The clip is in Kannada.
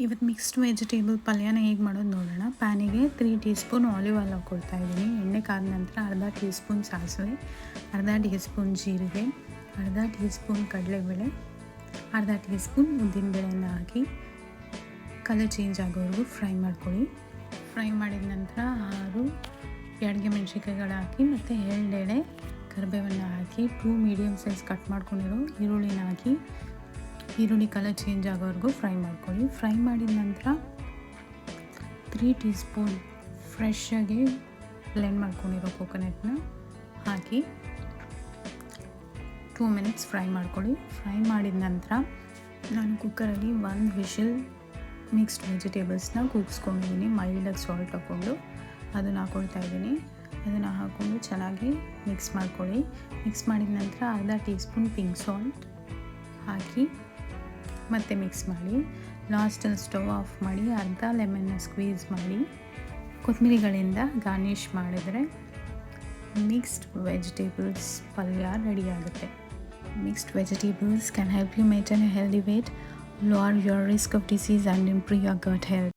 ಇವತ್ತು ಮಿಕ್ಸ್ಡ್ ವೆಜಿಟೇಬಲ್ ಪಲ್ಯನ ಹೇಗೆ ಮಾಡೋದು ನೋಡೋಣ. ಪ್ಯಾನಿಗೆ 3 ಟೀ ಸ್ಪೂನ್ ಆಲಿವ್ ಆಯಿಲ್ ಹಾಕ್ಕೊಳ್ತಾ ಇದ್ದೀನಿ. ಎಣ್ಣೆ ಕಾದ ನಂತರ ಅರ್ಧ ಟೀ ಸ್ಪೂನ್ ಸಾಸಿವೆ, ಅರ್ಧ ಟೀ ಸ್ಪೂನ್ ಜೀರಿಗೆ, ಅರ್ಧ ಟೀ ಸ್ಪೂನ್ ಕಡಲೆಬೇಳೆ, ಅರ್ಧ ಟೀ ಸ್ಪೂನ್ ಉದ್ದಿನಬೇಳೆನ ಹಾಕಿ ಕಲರ್ ಚೇಂಜ್ ಆಗೋವರೆಗೂ ಫ್ರೈ ಮಾಡ್ಕೊಳ್ಳಿ. ಫ್ರೈ ಮಾಡಿದ ನಂತರ 6 ಬ್ಯಾಡಗೆ ಮೆಣಸಿನ್ಕಾಯಿಗಳು ಹಾಕಿ ಮತ್ತು 2 ಎಳೆ ಕರಿಬೇವನ್ನು ಹಾಕಿ 2 ಮೀಡಿಯಮ್ ಸೈಜ್ ಕಟ್ ಮಾಡ್ಕೊಂಡಿರೋ ಈರುಳ್ಳಿನ ಹಾಕಿ ಈರುಳ್ಳಿ ಕಲರ್ ಚೇಂಜ್ ಆಗೋವರೆಗೂ ಫ್ರೈ ಮಾಡ್ಕೊಳ್ಳಿ. ಫ್ರೈ ಮಾಡಿದ ನಂತರ 3 ಟೀ ಸ್ಪೂನ್ ಫ್ರೆಶ್ಶಾಗಿ ಬ್ಲೆಂಡ್ ಮಾಡ್ಕೊಂಡಿರೋ ಕೋಕೋನಟ್ನ ಹಾಕಿ 2 ಮಿನಿಟ್ಸ್ ಫ್ರೈ ಮಾಡ್ಕೊಳ್ಳಿ. ಫ್ರೈ ಮಾಡಿದ ನಂತರ ನಾನು ಕುಕ್ಕರಲ್ಲಿ 1 ವಿಷಲ್ ಮಿಕ್ಸ್ಡ್ ವೆಜಿಟೇಬಲ್ಸ್ನ ಕೂಗಿಸ್ಕೊಂಡಿದ್ದೀನಿ. ಮೈಲ್ಡಾಗಿ ಸಾಲ್ಟ್ ಹಾಕ್ಕೊಂಡು ಅದನ್ನು ಹಾಕ್ಕೊಳ್ತಾ ಇದ್ದೀನಿ. ಅದನ್ನು ಹಾಕ್ಕೊಂಡು ಚೆನ್ನಾಗಿ ಮಿಕ್ಸ್ ಮಾಡ್ಕೊಳ್ಳಿ. ಮಿಕ್ಸ್ ಮಾಡಿದ ನಂತರ ಅರ್ಧ ಟೀ ಸ್ಪೂನ್ ಪಿಂಕ್ ಸಾಲ್ಟ್ ಹಾಕಿ ಮತ್ತೆ ಮಿಕ್ಸ್ ಮಾಡಿ. ಲಾಸ್ಟಲ್ಲಿ ಸ್ಟವ್ ಆಫ್ ಮಾಡಿ ಅರ್ಧ ಲೆಮನ್ನ ಸ್ಕ್ವೀಸ್ ಮಾಡಿ ಕೊತ್ತಂಬರಿಗಳಿಂದ ಗಾರ್ನಿಷ್ ಮಾಡಿದರೆ ಮಿಕ್ಸ್ಡ್ ವೆಜಿಟೇಬಲ್ಸ್ ಪಲ್ಯ ರೆಡಿಯಾಗುತ್ತೆ. Mixed vegetables can help you maintain a healthy weight, lower your risk of disease and improve your gut health.